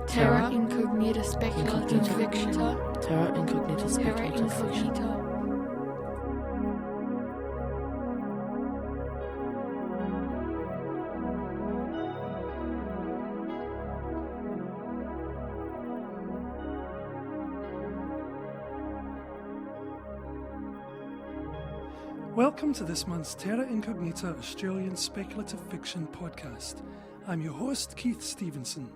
Terra incognita speculative fiction. Terra incognita speculative fiction. Welcome to this month's Terra Incognita Australian Speculative Fiction podcast. I'm your host, Keith Stevenson.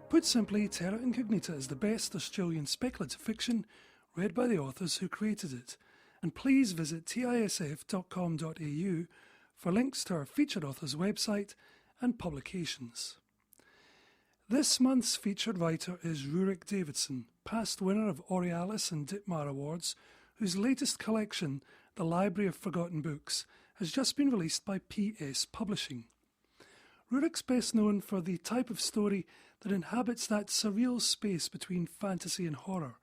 Put simply, Terra Incognita is the best Australian speculative fiction read by the authors who created it, and please visit tisf.com.au for links to our featured authors' website and publications. This month's featured writer is Rjurik Davidson, past winner of Aurealis and Ditmar Awards, whose latest collection, The Library of Forgotten Books, has just been released by PS Publishing. Rjurik's best known for the type of story that inhabits that surreal space between fantasy and horror,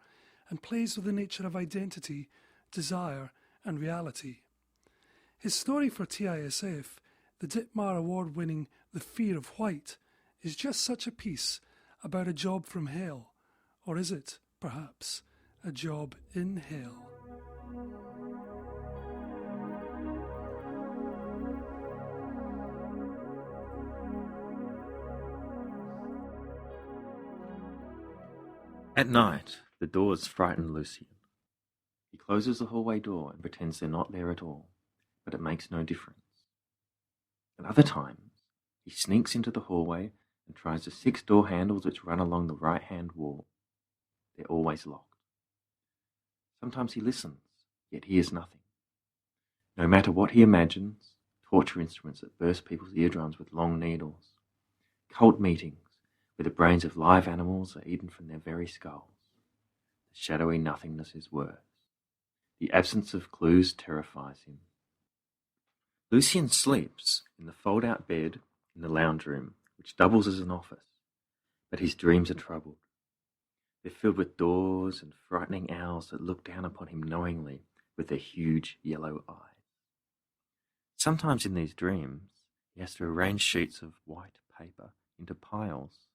and plays with the nature of identity, desire, and reality. His story for TISF, the Ditmar Award-winning The Fear of White, is just such a piece about a job from hell, or is it, perhaps, a job in hell? At night, the doors frighten Lucian. He closes the hallway door and pretends they're not there at all, but it makes no difference. At other times, he sneaks into the hallway and tries the 6 door handles which run along the right-hand wall. They're always locked. Sometimes he listens, yet hears nothing. No matter what he imagines, torture instruments that burst people's eardrums with long needles, cult meetings, where the brains of live animals are eaten from their very skulls. The shadowy nothingness is worse. The absence of clues terrifies him. Lucian sleeps in the fold-out bed in the lounge room, which doubles as an office, but his dreams are troubled. They're filled with doors and frightening owls that look down upon him knowingly with their huge yellow eyes. Sometimes in these dreams, he has to arrange sheets of white paper into piles,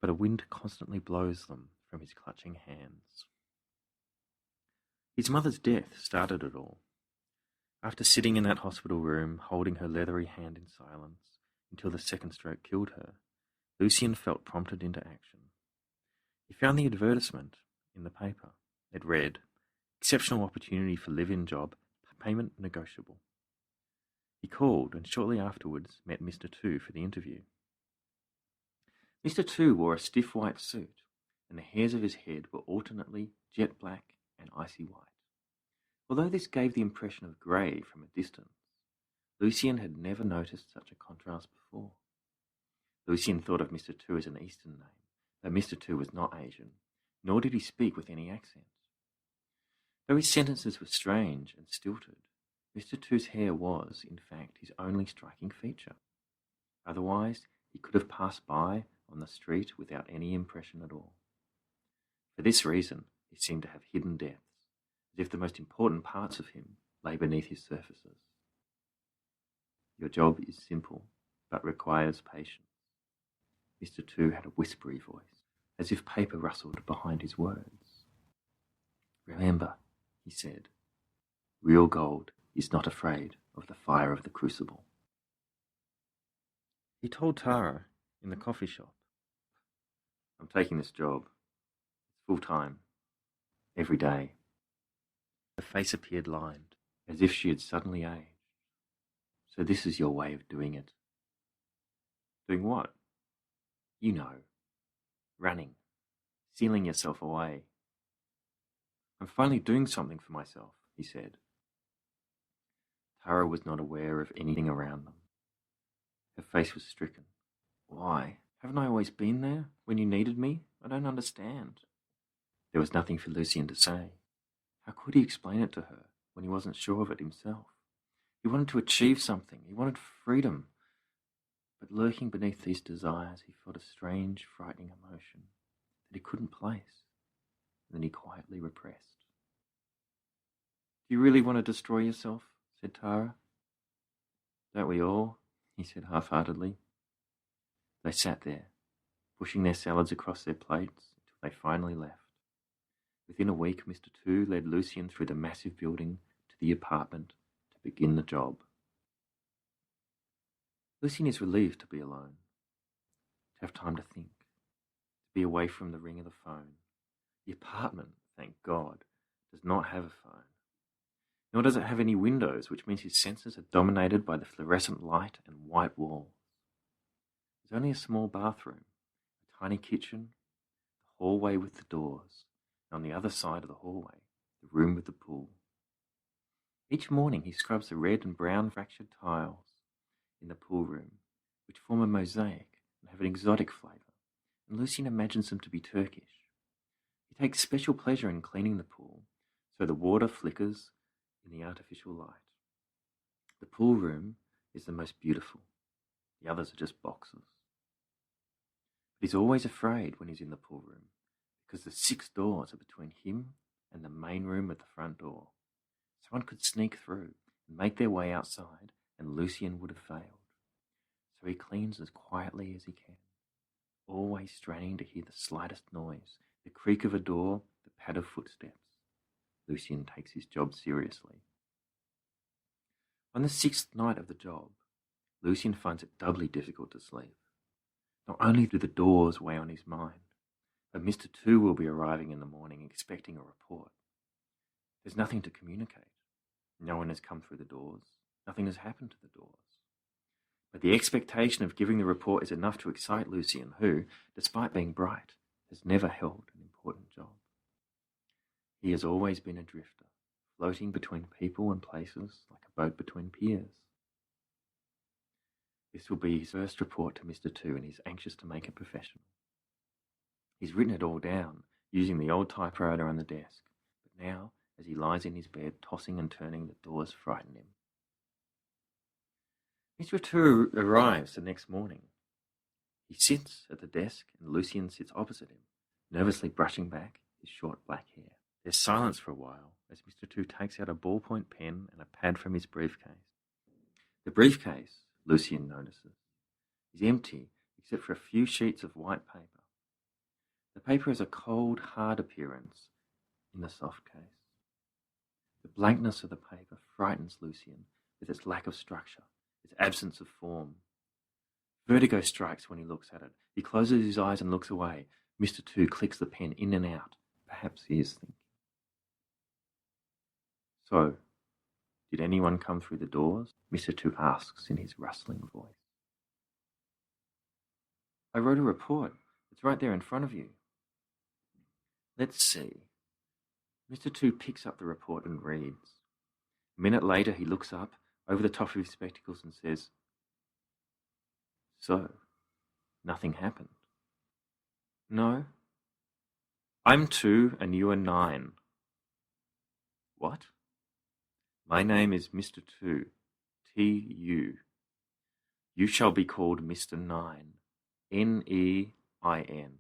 but a wind constantly blows them from his clutching hands. His mother's death started it all. After sitting in that hospital room, holding her leathery hand in silence until the second stroke killed her, Lucian felt prompted into action. He found the advertisement in the paper. It read, "Exceptional opportunity for live-in job, payment negotiable." He called and shortly afterwards met Mr. Two for the interview. Mr. Two wore a stiff white suit, and the hairs of his head were alternately jet black and icy white. Although this gave the impression of grey from a distance, Lucian had never noticed such a contrast before. Lucian thought of Mr. Two as an Eastern name, but Mr. Two was not Asian, nor did he speak with any accent. Though his sentences were strange and stilted, Mr. Two's hair was, in fact, his only striking feature. Otherwise, he could have passed by on the street without any impression at all. For this reason, he seemed to have hidden depths, as if the most important parts of him lay beneath his surfaces. Your job is simple, but requires patience. Mr. Two had a whispery voice, as if paper rustled behind his words. Remember, he said, real gold is not afraid of the fire of the crucible. He told Tara in the coffee shop, I'm taking this job. It's full-time. Every day. Her face appeared lined, as if she had suddenly aged. So this is your way of doing it. Doing what? You know. Running. Sealing yourself away. I'm finally doing something for myself, he said. Tara was not aware of anything around them. Her face was stricken. Why? Haven't I always been there when you needed me? I don't understand. There was nothing for Lucian to say. How could he explain it to her when he wasn't sure of it himself? He wanted to achieve something. He wanted freedom. But lurking beneath these desires, he felt a strange, frightening emotion that he couldn't place, and that he quietly repressed. Do you really want to destroy yourself? Said Tara. Don't we all? He said half-heartedly. They sat there, pushing their salads across their plates until they finally left. Within a week, Mr. Two led Lucien through the massive building to the apartment to begin the job. Lucien is relieved to be alone, to have time to think, to be away from the ring of the phone. The apartment, thank God, does not have a phone. Nor does it have any windows, which means his senses are dominated by the fluorescent light and white walls. There's only a small bathroom, a tiny kitchen, the hallway with the doors, and on the other side of the hallway, the room with the pool. Each morning he scrubs the red and brown fractured tiles in the pool room, which form a mosaic and have an exotic flavour, and Lucien imagines them to be Turkish. He takes special pleasure in cleaning the pool, so the water flickers in the artificial light. The pool room is the most beautiful. The others are just boxes. But he's always afraid when he's in the pool room, because the 6 doors are between him and the main room at the front door. Someone could sneak through and make their way outside, and Lucien would have failed. So he cleans as quietly as he can, always straining to hear the slightest noise, the creak of a door, the pad of footsteps. Lucien takes his job seriously. On the 6th night of the job, Lucien finds it doubly difficult to sleep. Not only do the doors weigh on his mind, but Mr. Two will be arriving in the morning expecting a report. There's nothing to communicate. No one has come through the doors. Nothing has happened to the doors. But the expectation of giving the report is enough to excite Lucien, who, despite being bright, has never held an important job. He has always been a drifter, floating between people and places like a boat between piers. This will be his first report to Mr. Two, and he's anxious to make it professional. He's written it all down, using the old typewriter on the desk, but now, as he lies in his bed, tossing and turning, the doors frighten him. Mr. Two arrives the next morning. He sits at the desk, and Lucien sits opposite him, nervously brushing back his short black hair. There's silence for a while as Mr. Two takes out a ballpoint pen and a pad from his briefcase. The briefcase, Lucien notices, is empty except for a few sheets of white paper. The paper has a cold, hard appearance in the soft case. The blankness of the paper frightens Lucien with its lack of structure, its absence of form. Vertigo strikes when he looks at it. He closes his eyes and looks away. Mr. Two clicks the pen in and out. Perhaps he is thinking. So, did anyone come through the doors? Mr. Two asks in his rustling voice. I wrote a report. It's right there in front of you. Let's see. Mr. Two picks up the report and reads. A minute later he looks up, over the top of his spectacles, and says, So, nothing happened? No. I'm 2 and you are 9. What? My name is Mr. Two, T-U. You shall be called Mr. 9, N-E-I-N.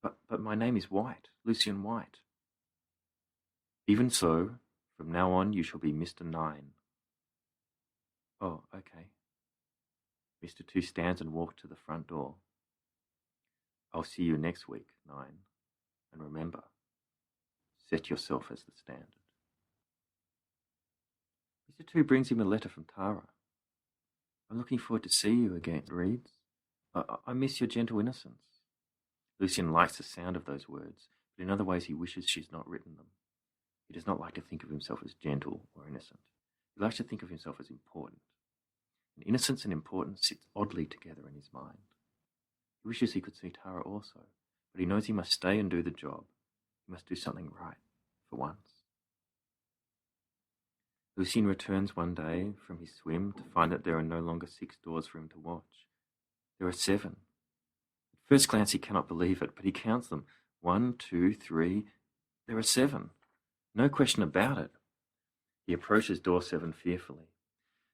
But my name is White, Lucien White. Even so, from now on you shall be Mr. 9. Oh, okay. Mr. Two stands and walks to the front door. I'll see you next week, 9. And remember, set yourself as the standard. Mr. Two brings him a letter from Tara. I'm looking forward to see you again, it reads. I miss your gentle innocence. Lucien likes the sound of those words, but in other ways he wishes she's not written them. He does not like to think of himself as gentle or innocent. He likes to think of himself as important. And innocence and importance sit oddly together in his mind. He wishes he could see Tara also, but he knows he must stay and do the job. He must do something right, for once. Lucien returns one day from his swim to find that there are no longer 6 doors for him to watch. There are 7. At first glance he cannot believe it, but he counts them. 1, 2, 3. There are 7. No question about it. He approaches door 7 fearfully.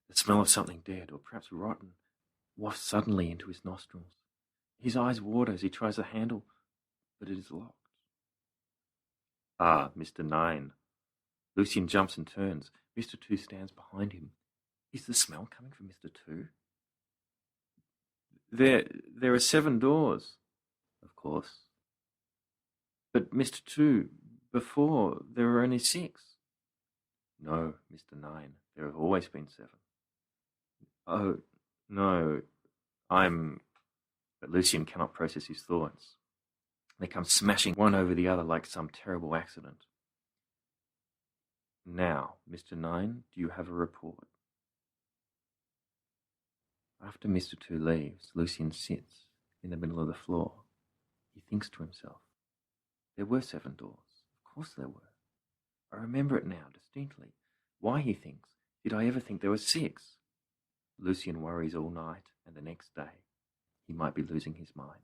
The smell of something dead, or perhaps rotten, wafts suddenly into his nostrils. His eyes water as he tries the handle, but it is locked. Ah, Mr. 9. Lucien jumps and turns. Mr. Two stands behind him. Is the smell coming from Mr. Two? There are 7 doors, of course. But Mr. 2, before there were only 6. No, Mr. 9, there have always been 7. Oh, no, But Lucian cannot process his thoughts. They come smashing one over the other like some terrible accident. Now, Mr. 9, do you have a report? After Mr. 2 leaves, Lucian sits in the middle of the floor. He thinks to himself, there were 7 doors. Of course there were. I remember it now distinctly. Why, he thinks, did I ever think there were 6? Lucian worries all night, and the next day he might be losing his mind.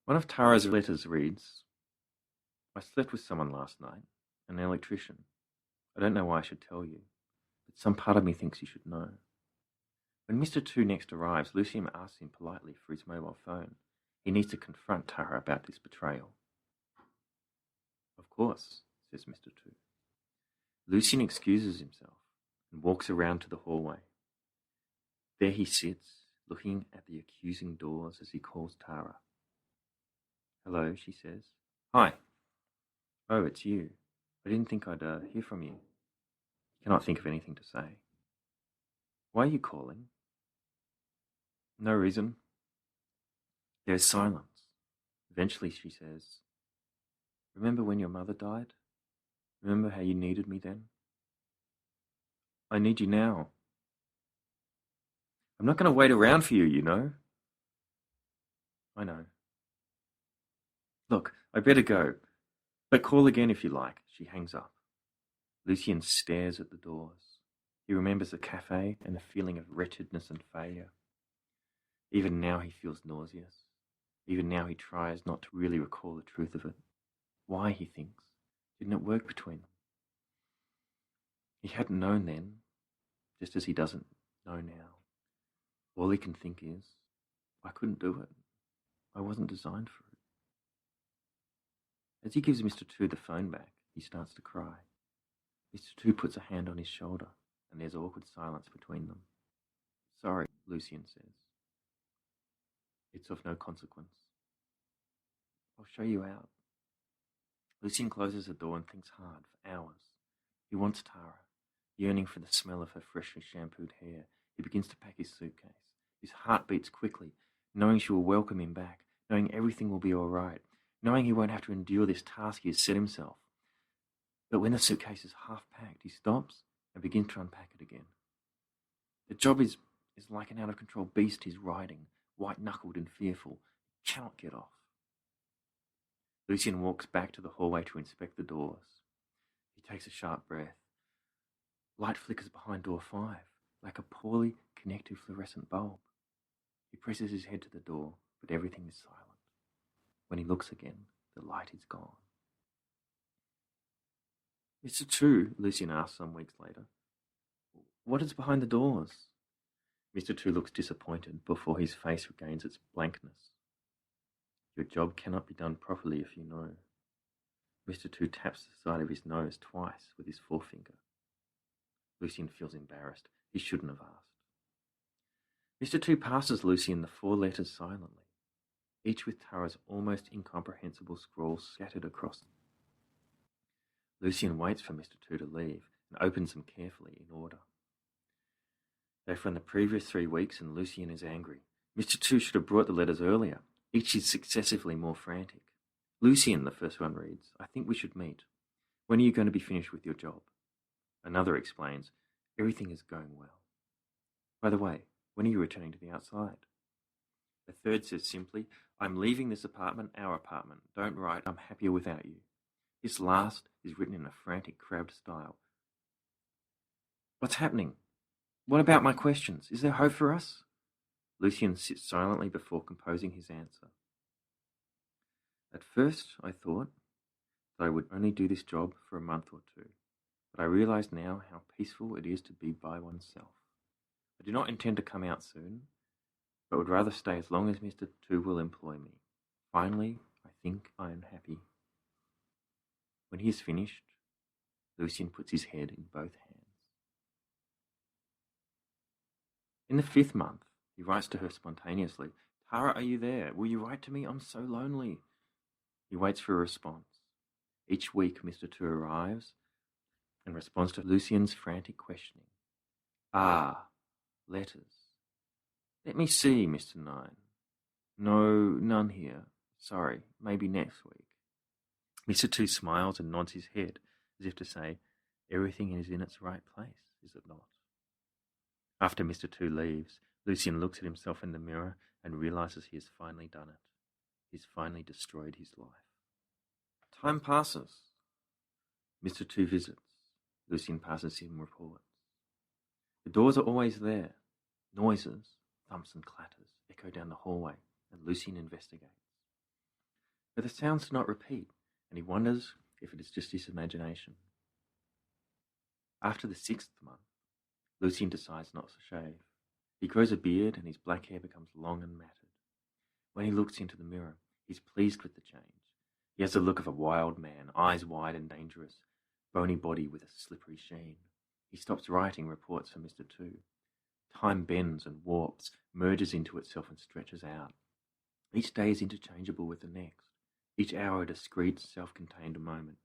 One of Tara's letters reads, I slept with someone last night, an electrician. I don't know why I should tell you, but some part of me thinks you should know. When Mr. 2 next arrives, Lucian asks him politely for his mobile phone. He needs to confront Tara about this betrayal. Of course, says Mr. 2. Lucian excuses himself and walks around to the hallway. There he sits, looking at the accusing doors as he calls Tara. Hello, she says. Hi. Oh, it's you. I didn't think I'd hear from you. He cannot think of anything to say. Why are you calling? No reason. There's silence. Eventually she says, remember when your mother died? Remember how you needed me then? I need you now. I'm not going to wait around for you, you know. I know. Look, I better go. But call again if you like. She hangs up. Lucian stares at the doors. He remembers the cafe and the feeling of wretchedness and failure. Even now he feels nauseous. Even now he tries not to really recall the truth of it. Why, he thinks, didn't it work between them? He hadn't known then, just as he doesn't know now. All he can think is, I couldn't do it. I wasn't designed for it. As he gives Mr. 2 the phone back, he starts to cry. Mr. 2 puts a hand on his shoulder, and there's awkward silence between them. Sorry, Lucian says. It's of no consequence. I'll show you out. Lucian closes the door and thinks hard for hours. He wants Tara. Yearning for the smell of her freshly shampooed hair, he begins to pack his suitcase. His heart beats quickly, knowing she will welcome him back, knowing everything will be all right, knowing he won't have to endure this task he has set himself. But when the suitcase is half packed, he stops and begins to unpack it again. The job is like an out-of-control beast he's riding, white-knuckled and fearful. He cannot get off. Lucian walks back to the hallway to inspect the doors. He takes a sharp breath. Light flickers behind door 5, like a poorly connected fluorescent bulb. He presses his head to the door, but everything is silent. When he looks again, the light is gone. Mr. 2, Lucian asks some weeks later, what is behind the doors? Mr. 2 looks disappointed before his face regains its blankness. Your job cannot be done properly if you know. Mr. 2 taps the side of his nose twice with his forefinger. Lucian feels embarrassed. He shouldn't have asked. Mr. 2 passes Lucian the 4 letters silently, each with Tara's almost incomprehensible scrawls scattered across them. Lucian waits for Mr. 2 to leave and opens them carefully in order. They're from the previous 3 weeks and Lucian is angry. Mr. 2 should have brought the letters earlier. Each is successively more frantic. Lucian, the first one reads, I think we should meet. When are you going to be finished with your job? Another explains, everything is going well. By the way, when are you returning to the outside? The third says simply, I'm leaving this apartment, our apartment. Don't write, I'm happier without you. This last is written in a frantic, crabbed style. What's happening? What about my questions? Is there hope for us? Lucian sits silently before composing his answer. At first, I thought that I would only do this job for a month or 2, but I realize now how peaceful it is to be by oneself. I do not intend to come out soon, but would rather stay as long as Mr. 2 will employ me. Finally, I think I am happy. When he is finished, Lucian puts his head in both hands. In the 5th month, he writes to her spontaneously, "Tara, are you there? Will you write to me? I'm so lonely." He waits for a response. Each week, Mr. 2 arrives and responds to Lucien's frantic questioning. "Ah, letters. Let me see, Mr. 9. No, none here. Sorry, maybe next week." Mr. 2 smiles and nods his head, as if to say, "Everything is in its right place, is it not?" After Mr. 2 leaves, Lucien looks at himself in the mirror and realizes he has finally done it. He's finally destroyed his life. Time passes. Mr. 2 visits. Lucien passes him reports. The doors are always there. Noises, thumps and clatters, echo down the hallway, and Lucien investigates. But the sounds do not repeat, and he wonders if it is just his imagination. After the 6th month, Lucien decides not to shave. He grows a beard and his black hair becomes long and matted. When he looks into the mirror, he's pleased with the change. He has the look of a wild man, eyes wide and dangerous, bony body with a slippery sheen. He stops writing reports for Mr. 2. Time bends and warps, merges into itself and stretches out. Each day is interchangeable with the next, each hour a discrete, self-contained moment.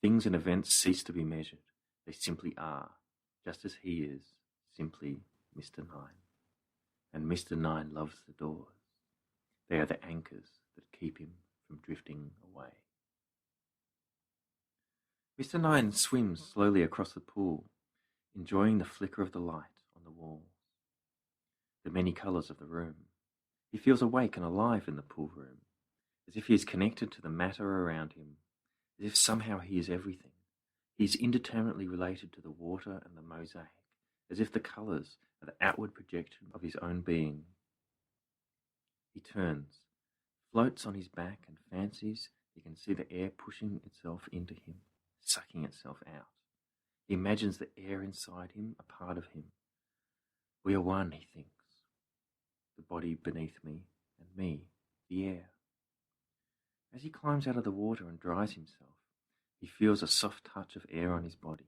Things and events cease to be measured. They simply are, just as he is, simply Mr. 9. And Mr. 9 loves the doors. They are the anchors that keep him from drifting away. Mr. 9 swims slowly across the pool, enjoying the flicker of the light on the walls, the many colours of the room. He feels awake and alive in the pool room, as if he is connected to the matter around him, as if somehow he is everything. He is indeterminately related to the water and the mosaic, as if the colours are the outward projection of his own being. He turns, floats on his back and fancies he can see the air pushing itself into him, sucking itself out. He imagines the air inside him a part of him. We are one, he thinks. The body beneath me, the air. As he climbs out of the water and dries himself, he feels a soft touch of air on his body.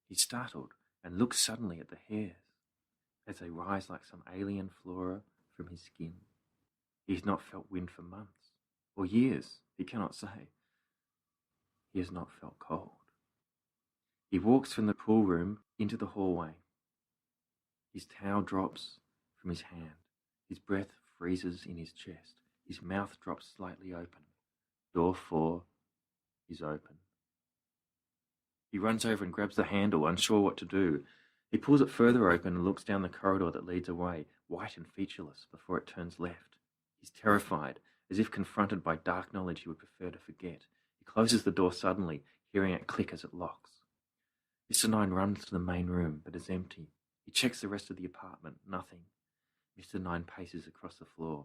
He's startled and looks suddenly at the hairs as they rise like some alien flora from his skin. He has not felt wind for months, or years, he cannot say. He has not felt cold. He walks from the pool room into the hallway. His towel drops from his hand. His breath freezes in his chest. His mouth drops slightly open. Door 4 is open. He runs over and grabs the handle, unsure what to do. He pulls it further open and looks down the corridor that leads away, white and featureless, before it turns left. He's terrified, as if confronted by dark knowledge he would prefer to forget. He closes the door suddenly, hearing it click as it locks. Mr. 9 runs to the main room, but it's empty. He checks the rest of the apartment. Nothing. Mr. 9 paces across the floor.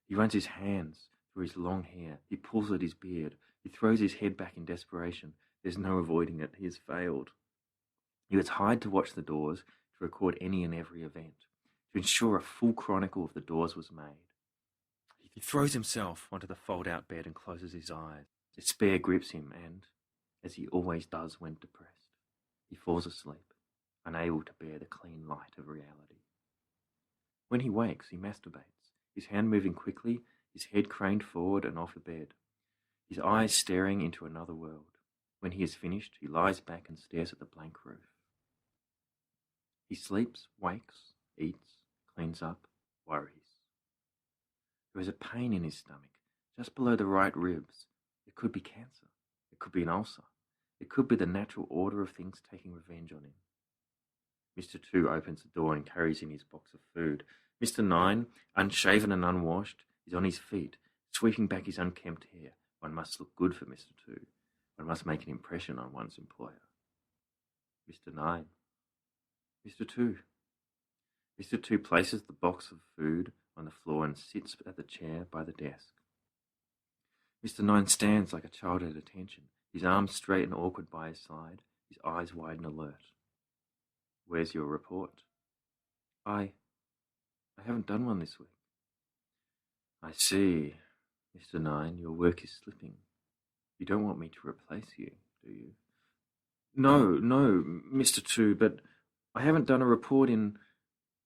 He runs his hands through his long hair. He pulls at his beard. He throws his head back in desperation. There's no avoiding it. He has failed. He was hired to watch the doors, to record any and every event, to ensure a full chronicle of the doors was made. He throws himself onto the fold-out bed and closes his eyes. Despair grips him and, as he always does when depressed, he falls asleep, unable to bear the clean light of reality. When he wakes, he masturbates, his hand moving quickly, his head craned forward and off the bed, his eyes staring into another world. When he is finished, he lies back and stares at the blank roof. He sleeps, wakes, eats, cleans up, worries. There is a pain in his stomach, just below the right ribs. It could be cancer. It could be an ulcer. It could be the natural order of things taking revenge on him. Mr. 2 opens the door and carries in his box of food. Mr. 9, unshaven and unwashed, is on his feet, sweeping back his unkempt hair. One must look good for Mr. 2. One must make an impression on one's employer. Mr. 9. Mr. 2. Mr. 2 places the box of food on the floor and sits at the chair by the desk. Mr. 9 stands like a child at attention, his arms straight and awkward by his side, his eyes wide and alert. Where's your report? I haven't done one this week. I see. Mr. 9, your work is slipping. You don't want me to replace you, do you? No, Mr. 2, but I haven't done a report in...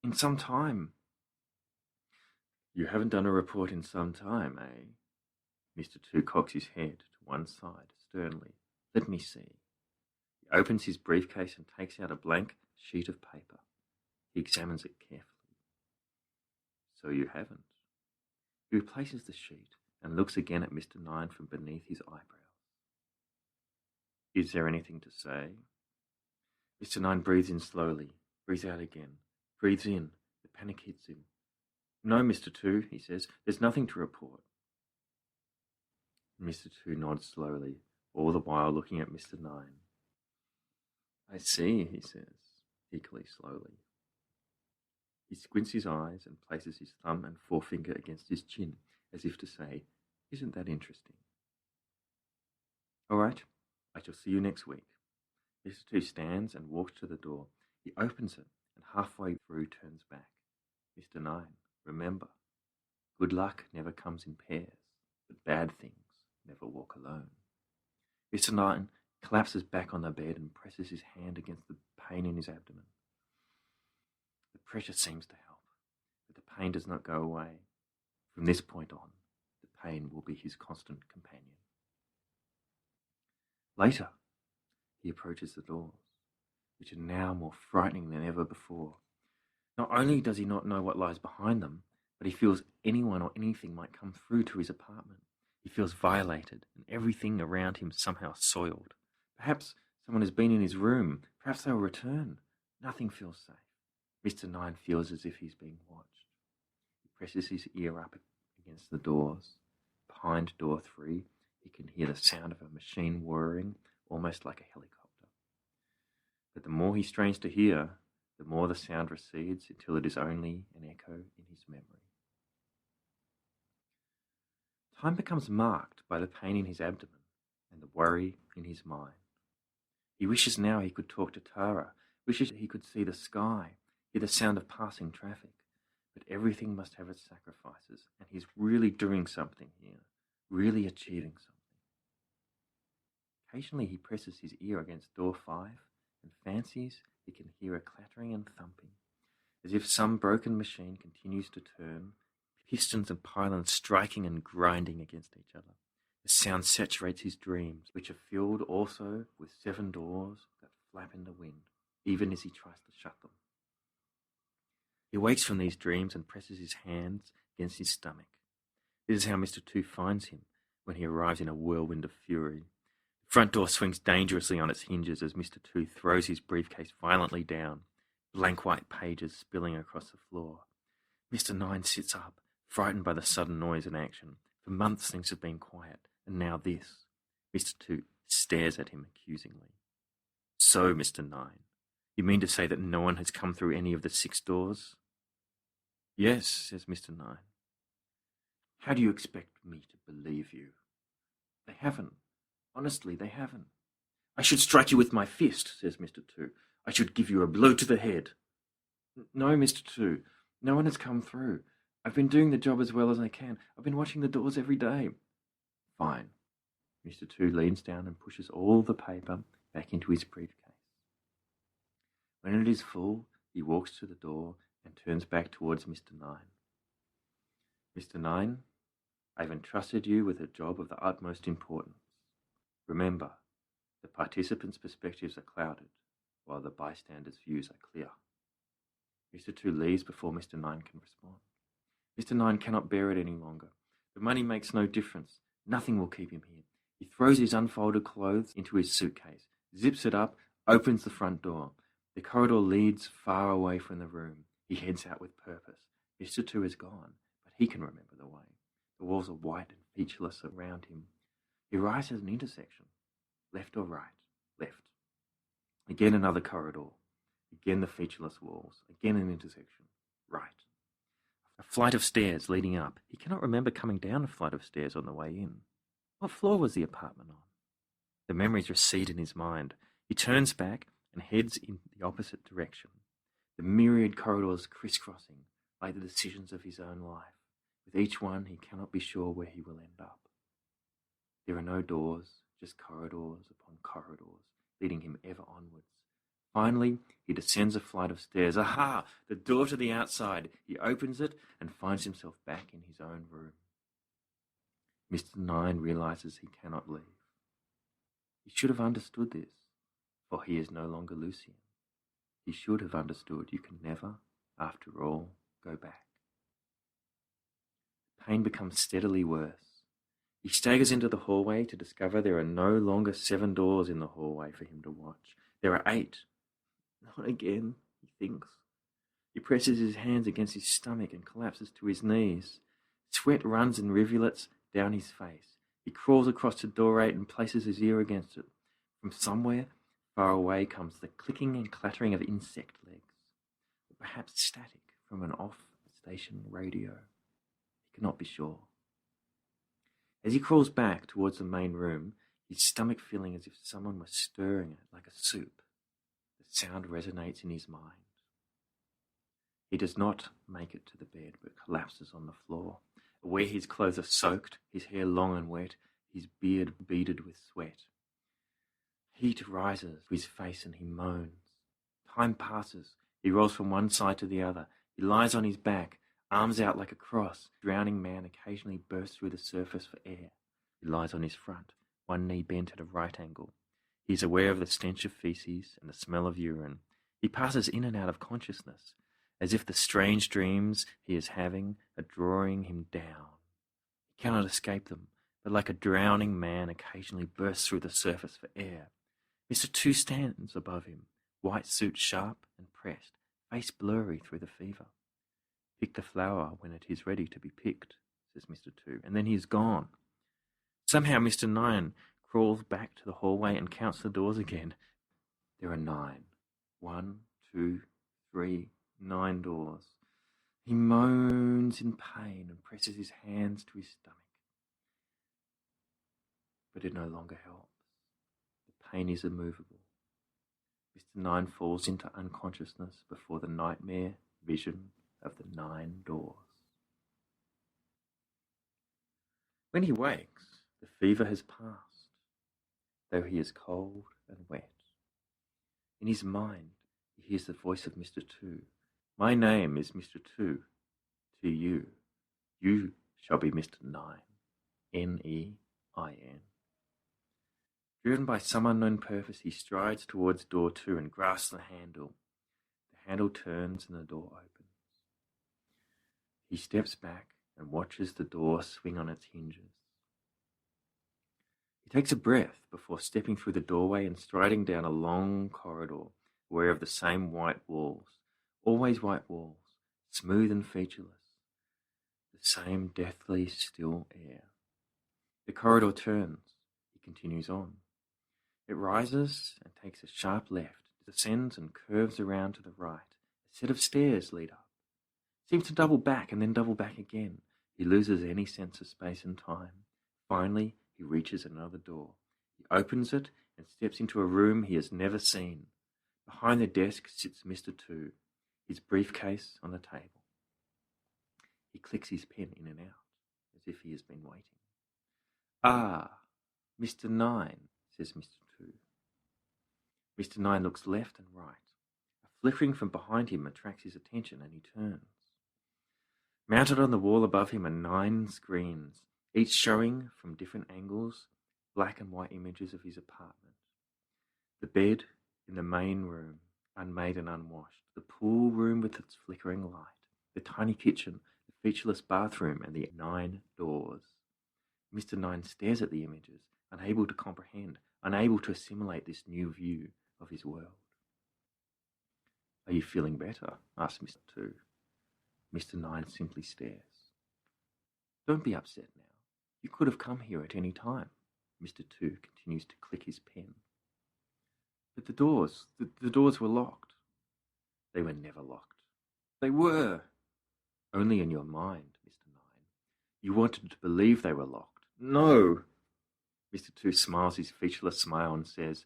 In some time. You haven't done a report in some time, eh? Mr. Two cocks his head to one side sternly. Let me see. He opens his briefcase and takes out a blank sheet of paper. He examines it carefully. So you haven't. He replaces the sheet and looks again at Mr. Nine from beneath his eyebrows. Is there anything to say? Mr. Nine breathes in slowly, breathes out again, breathes in. The panic hits him. No, Mr. Two, he says, there's nothing to report. Mr. Two nods slowly, all the while looking at Mr. Nine. I see, he says, equally slowly. He squints his eyes and places his thumb and forefinger against his chin, as if to say, isn't that interesting? All right, I shall see you next week. Mr. Two stands and walks to the door. He opens it and halfway through turns back. Mr. Nine, remember, good luck never comes in pairs, but bad things never walk alone. Mr. Nine collapses back on the bed and presses his hand against the pain in his abdomen. The pressure seems to help, but the pain does not go away. From this point on, the pain will be his constant companion. Later, he approaches the doors, which are now more frightening than ever before. Not only does he not know what lies behind them, but he feels anyone or anything might come through to his apartment. He feels violated and everything around him somehow soiled. Perhaps someone has been in his room. Perhaps they will return. Nothing feels safe. Mr. Nine feels as if he's being watched. He presses his ear up against the doors. Behind door 3, he can hear the sound of a machine whirring, almost like a helicopter. But the more he strains to hear, the more the sound recedes until it is only an echo in his memory. Time becomes marked by the pain in his abdomen and the worry in his mind. He wishes now he could talk to Tara, wishes he could see the sky, hear the sound of passing traffic. But everything must have its sacrifices, and he's really doing something here, really achieving something. Occasionally he presses his ear against door 5 and fancies he can hear a clattering and thumping, as if some broken machine continues to turn, pistons and pylons striking and grinding against each other. The sound saturates his dreams, which are filled also with 7 doors that flap in the wind, even as he tries to shut them. He wakes from these dreams and presses his hands against his stomach. This is how Mr. Two finds him when he arrives in a whirlwind of fury. The front door swings dangerously on its hinges as Mr. Two throws his briefcase violently down, blank white pages spilling across the floor. Mr. Nine sits up, frightened by the sudden noise and action. For months things have been quiet, and now this. Mr. Two stares at him accusingly. So, Mr. Nine, you mean to say that no one has come through any of the 6 doors? Yes, says Mr. Nine. How do you expect me to believe you? They haven't. Honestly, they haven't. I should strike you with my fist, says Mr. Two. I should give you a blow to the head. No, Mr. Two, no one has come through. I've been doing the job as well as I can. I've been watching the doors every day. Fine. Mr. Two leans down and pushes all the paper back into his briefcase. When it is full, he walks to the door and turns back towards Mr. Nine. Mr. Nine, I've entrusted you with a job of the utmost importance. Remember, the participants' perspectives are clouded, while the bystanders' views are clear. Mr. Two leaves before Mr. Nine can respond. Mr. Nine cannot bear it any longer. The money makes no difference. Nothing will keep him here. He throws his unfolded clothes into his suitcase, zips it up, opens the front door. The corridor leads far away from the room. He heads out with purpose. Mr. Two is gone, but he can remember the way. The walls are white and featureless around him. He arrives at an intersection. Left or right? Left. Again another corridor. Again the featureless walls. Again an intersection. Right. A flight of stairs leading up. He cannot remember coming down a flight of stairs on the way in. What floor was the apartment on? The memories recede in his mind. He turns back and heads in the opposite direction. The myriad corridors crisscrossing like the decisions of his own life. With each one, he cannot be sure where he will end up. There are no doors, just corridors upon corridors, leading him ever onwards, Finally, he descends a flight of stairs. Aha! The door to the outside. He opens it and finds himself back in his own room. Mr. Nine realizes he cannot leave. He should have understood this, for he is no longer Lucian. He should have understood you can never, after all, go back. Pain becomes steadily worse. He staggers into the hallway to discover there are no longer 7 doors in the hallway for him to watch. There are 8. Not again, he thinks. He presses his hands against his stomach and collapses to his knees. Sweat runs in rivulets down his face. He crawls across the door 8 and places his ear against it. From somewhere far away comes the clicking and clattering of insect legs, or perhaps static from an off-station radio. He cannot be sure. As he crawls back towards the main room, his stomach feeling as if someone was stirring it like a soup. The sound resonates in his mind. He does not make it to the bed, but collapses on the floor, where his clothes are soaked, his hair long and wet, his beard beaded with sweat. Heat rises to his face and he moans. Time passes. He rolls from one side to the other. He lies on his back, arms out like a cross. Drowning man occasionally bursts through the surface for air. He lies on his front, one knee bent at a right angle. He is aware of the stench of feces and the smell of urine. He passes in and out of consciousness, as if the strange dreams he is having are drawing him down. He cannot escape them, but like a drowning man occasionally bursts through the surface for air. Mr. Two stands above him, white suit sharp and pressed, face blurry through the fever. Pick the flower when it is ready to be picked, says Mr. Two, and then he is gone. Somehow Mr. Nine crawls back to the hallway and counts the doors again. There are 9. 1, 2, 3, 9 doors. He moans in pain and presses his hands to his stomach. But it no longer helps. The pain is immovable. Mr. Nine falls into unconsciousness before the nightmare vision of the 9 doors. When he wakes, the fever has passed, though he is cold and wet. In his mind, he hears the voice of Mr. Two. My name is Mr. Two. To you, you shall be Mr. Nine. Nein. Driven by some unknown purpose, he strides towards door 2 and grasps the handle. The handle turns and the door opens. He steps back and watches the door swing on its hinges. He takes a breath before stepping through the doorway and striding down a long corridor, aware of the same white walls, always white walls, smooth and featureless, the same deathly still air. The corridor turns. He continues on. It rises and takes a sharp left, descends and curves around to the right. A set of stairs lead up. Seems to double back and then double back again. He loses any sense of space and time. Finally, he reaches another door. He opens it and steps into a room he has never seen. Behind the desk sits Mr. Two, his briefcase on the table. He clicks his pen in and out, as if he has been waiting. Ah, Mr. Nine, says Mr. Two. Mr. Nine looks left and right. A flickering from behind him attracts his attention and he turns. Mounted on the wall above him are 9 screens, each showing, from different angles, black and white images of his apartment. The bed in the main room, unmade and unwashed, the pool room with its flickering light, the tiny kitchen, the featureless bathroom, and the 9 doors. Mr. Nine stares at the images, unable to comprehend, unable to assimilate this new view of his world. Are you feeling better? Asks Mr. Two. Mr. Nine simply stares. Don't be upset now. You could have come here at any time. Mr. Two continues to click his pen. But the doors were locked. They were never locked. They were. Only in your mind, Mr. Nine. You wanted to believe they were locked. No. Mr. Two smiles his featureless smile and says,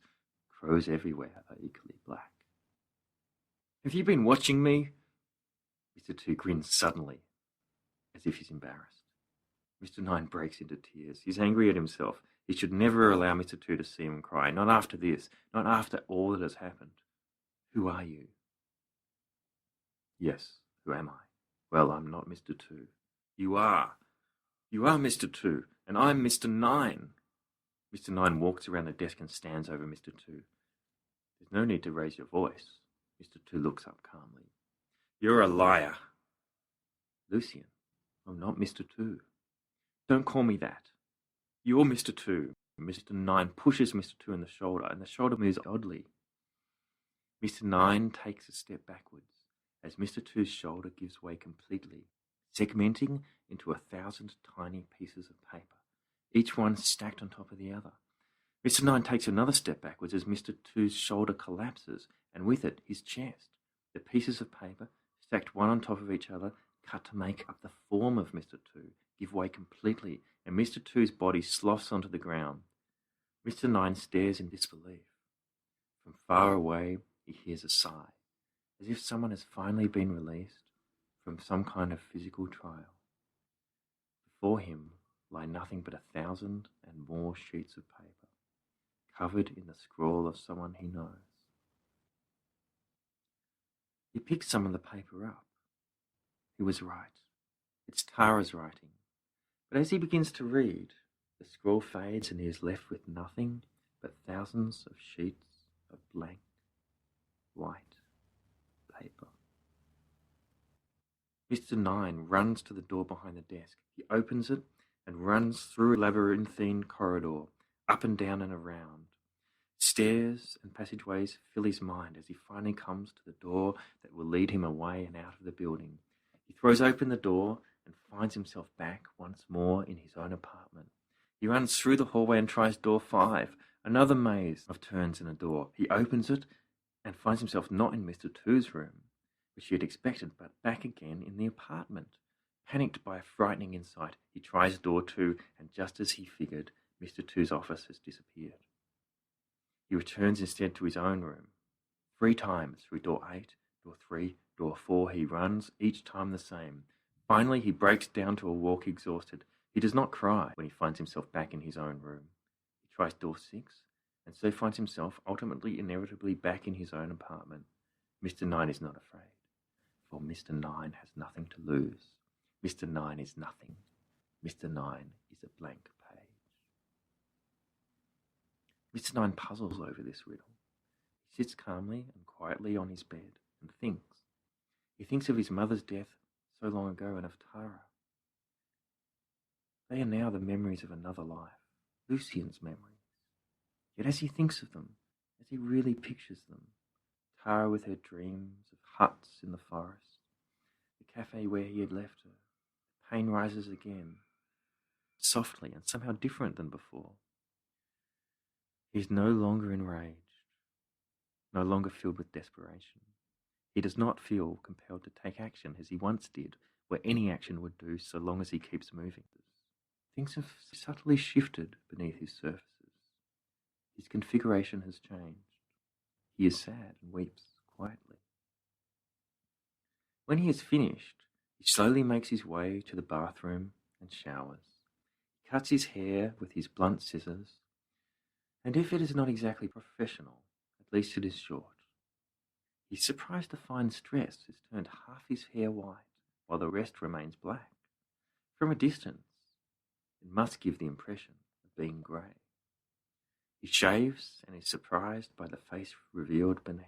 crows everywhere are equally black. Have you been watching me? Mr. Two grins suddenly, as if he's embarrassed. Mr. Nine breaks into tears. He's angry at himself. He should never allow Mr. Two to see him cry. Not after this. Not after all that has happened. Who are you? Yes, who am I? Well, I'm not Mr. 2. You are. You are Mr. 2, and I'm Mr. 9. Mr. 9 walks around the desk and stands over Mr. 2. There's no need to raise your voice. Mr. 2 looks up calmly. You're a liar. Lucian, I'm not Mr. 2. Don't call me that. You're Mr. 2. Mr. 9 pushes Mr. 2 in the shoulder, and the shoulder moves oddly. Mr. 9 takes a step backwards as Mr. 2's shoulder gives way completely, segmenting into 1,000 tiny pieces of paper, each one stacked on top of the other. Mr. 9 takes another step backwards as Mr. 2's shoulder collapses, and with it his chest. The pieces of paper, stacked one on top of each other, cut to make up the form of Mr. 2, give way completely, and Mr. 2's body sloughs onto the ground. Mr. 9 stares in disbelief. From far away, he hears a sigh, as if someone has finally been released from some kind of physical trial. Before him lie nothing but 1,000 and more sheets of paper, covered in the scrawl of someone he knows. He picks some of the paper up. He was right. It's Tara's writing. But as he begins to read, the scroll fades and he is left with nothing but thousands of sheets of blank, white paper. Mr. 9 runs to the door behind the desk. He opens it and runs through a labyrinthine corridor, up and down and around. Stairs and passageways fill his mind as he finally comes to the door that will lead him away and out of the building. He throws open the door and finds himself back once more in his own apartment. He runs through the hallway and tries door 5, another maze of turns in a door. He opens it and finds himself not in Mr. 2's room, which he had expected, but back again in the apartment. Panicked by a frightening insight, he tries door 2, and just as he figured, Mr. 2's office has disappeared. He returns instead to his own room. 3 times through door 8, door 3, door 4 he runs, each time the same. Finally he breaks down to a walk exhausted. He does not cry when he finds himself back in his own room. He tries door 6, and so finds himself ultimately inevitably back in his own apartment. Mr. 9 is not afraid, for Mr. 9 has nothing to lose. Mr. 9 is nothing. Mr. 9 is a blank page. Mr. 9 puzzles over this riddle. He sits calmly and quietly on his bed and thinks. He thinks of his mother's death so long ago and of Tara. They are now the memories of another life, Lucian's memories. Yet as he thinks of them, as he really pictures them, Tara with her dreams of huts in the forest, the cafe where he had left her, the pain rises again, softly and somehow different than before. He is no longer enraged, no longer filled with desperation. He does not feel compelled to take action as he once did, where any action would do so long as he keeps moving. Things have subtly shifted beneath his surfaces. His configuration has changed. He is sad and weeps quietly. When he is finished, he slowly makes his way to the bathroom and showers. He cuts his hair with his blunt scissors, and if it is not exactly professional, at least it is short. He is surprised to find stress has turned half his hair white, while the rest remains black. From a distance, it must give the impression of being grey. He shaves and is surprised by the face revealed beneath.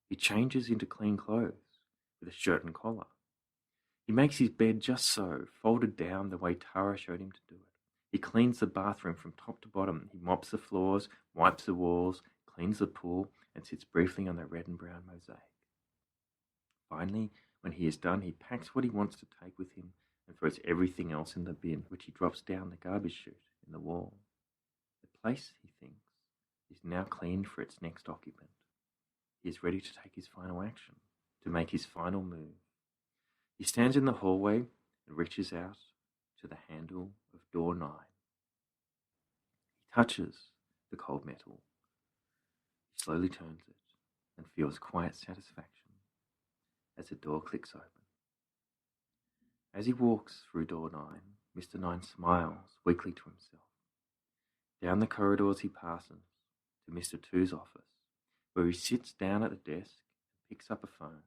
He changes into clean clothes, with a shirt and collar. He makes his bed just so, folded down the way Tara showed him to do it. He cleans the bathroom from top to bottom. He mops the floors, wipes the walls, cleans the pool, and sits briefly on the red and brown mosaic. Finally, when he is done, he packs what he wants to take with him and throws everything else in the bin, which he drops down the garbage chute in the wall. The place, he thinks, is now cleaned for its next occupant. He is ready to take his final action, to make his final move. He stands in the hallway and reaches out to the handle of door 9. He touches the cold metal. He slowly turns it and feels quiet satisfaction as the door clicks open. As he walks through door 9, Mr. 9 smiles weakly to himself. Down the corridors he passes to Mr. 2's office. where he sits down at the desk, picks up a phone.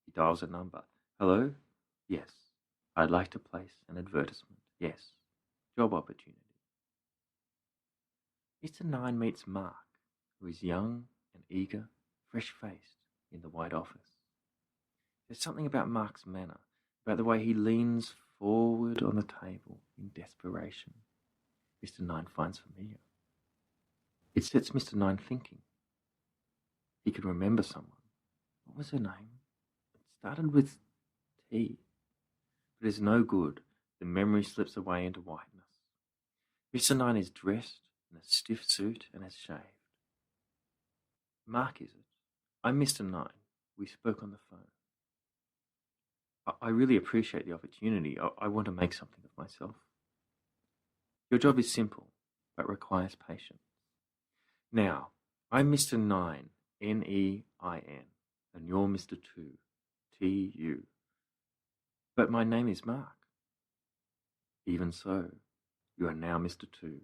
He dials a number. Hello? Yes. I'd like to place an advertisement. Yes. Job opportunity. Mr. Nine meets Mark, who is young and eager, fresh-faced, in the White Office. There's something about Mark's manner, about the way he leans forward on the table in desperation. Mr. Nine finds familiar. It sets Mr. Nine thinking. He can remember someone. What was her name? It started with T. But it's no good. The memory slips away into whiteness. Mr. Nine is dressed in a stiff suit and has shaved. Mark, is it? I'm Mr. Nine. We spoke on the phone. I really appreciate the opportunity. I want to make something of myself. Your job is simple, but requires patience. Now, I'm Mr. Nine, Nein, and you're Mr. Two, Tu. But my name is Mark. Even so, you are now Mr. Two.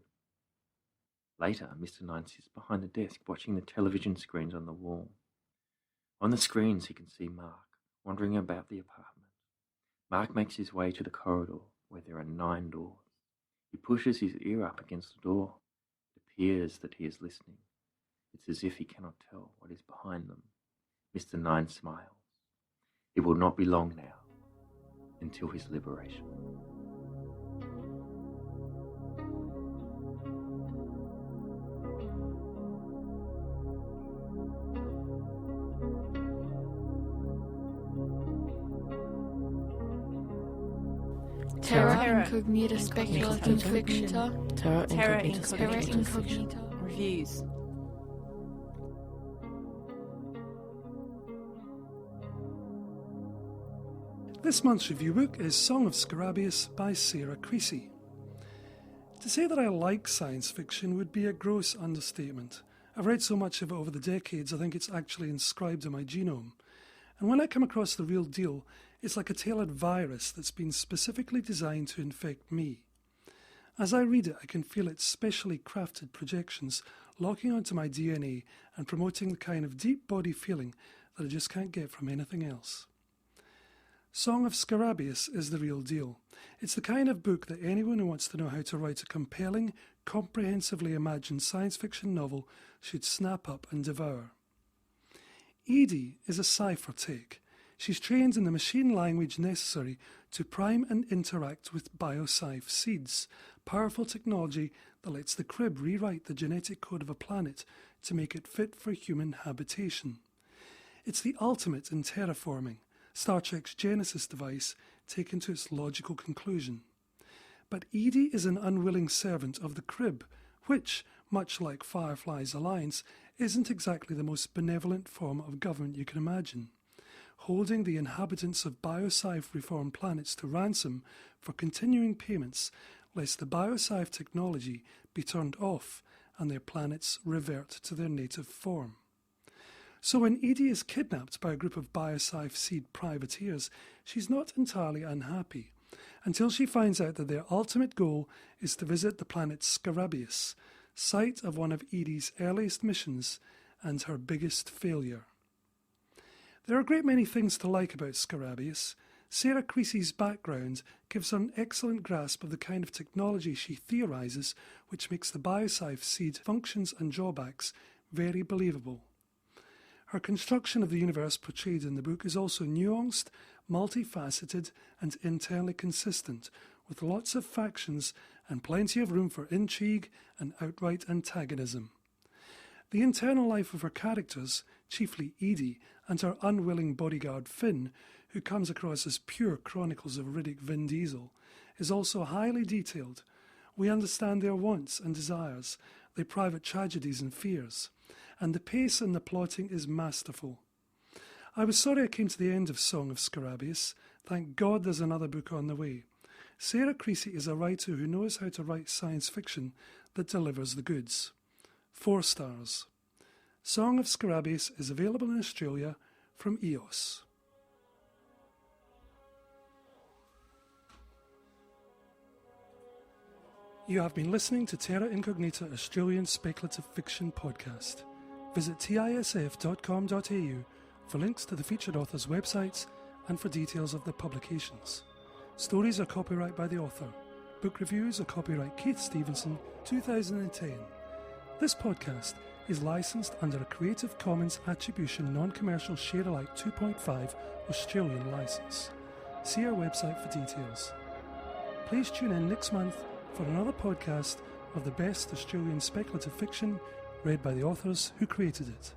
Later, Mr. Nine sits behind the desk watching the television screens on the wall. On the screens, he can see Mark wandering about the apartment. Mark makes his way to the corridor where there are 9 doors. He pushes his ear up against the door. It appears that he is listening. It's as if he cannot tell what is behind them. Mr. Nine smiles. It will not be long now until his liberation. Terra Incognita Speculative Fiction. Terra Terra Incognita Speculative Fiction. Incognita. Reviews. This month's review book is Song of Scarabaeus by Sarah Creasy. To say that I like science fiction would be a gross understatement. I've read so much of it over the decades, I think it's actually inscribed in my genome. And when I come across the real deal, it's like a tailored virus that's been specifically designed to infect me. As I read it, I can feel its specially crafted projections locking onto my DNA and promoting the kind of deep body feeling that I just can't get from anything else. Song of Scarabaeus is the real deal. It's the kind of book that anyone who wants to know how to write a compelling, comprehensively imagined science fiction novel should snap up and devour. Edie is a cipher tech. She's trained in the machine language necessary to prime and interact with bioscyph seeds, powerful technology that lets the crib rewrite the genetic code of a planet to make it fit for human habitation. It's the ultimate in terraforming, Star Trek's Genesis device taken to its logical conclusion. But Edie is an unwilling servant of the crib, which, much like Firefly's alliance, isn't exactly the most benevolent form of government you can imagine, holding the inhabitants of bioscyph-reformed planets to ransom for continuing payments lest the bioscyph technology be turned off and their planets revert to their native form. So when Edie is kidnapped by a group of bioscyph seed privateers, she's not entirely unhappy, until she finds out that their ultimate goal is to visit the planet Scarabaeus, site of one of Edie's earliest missions and her biggest failure. There are a great many things to like about Scarabaeus. Sarah Creasy's background gives her an excellent grasp of the kind of technology she theorises, which makes the bioscyph seed functions and drawbacks very believable. Her construction of the universe portrayed in the book is also nuanced, multifaceted, and internally consistent, with lots of factions and plenty of room for intrigue and outright antagonism. The internal life of her characters, chiefly Edie and her unwilling bodyguard Finn, who comes across as pure chronicles of Riddick Vin Diesel, is also highly detailed. We understand their wants and desires, their private tragedies and fears, and the pace and the plotting is masterful. I was sorry I came to the end of Song of Scarabaeus. Thank God there's another book on the way. Sarah Creasy is a writer who knows how to write science fiction that delivers the goods. 4 stars. Song of Scarabaeus is available in Australia from EOS. You have been listening to Terra Incognita Australian Speculative Fiction Podcast. Visit tisf.com.au for links to the featured authors' websites and for details of their publications. Stories are copyright by the author. Book reviews are copyright Keith Stevenson, 2010. This podcast is licensed under a Creative Commons Attribution Non-Commercial Share-alike 2.5 Australian licence. See our website for details. Please tune in next month for another podcast of the best Australian speculative fiction read by the authors who created it.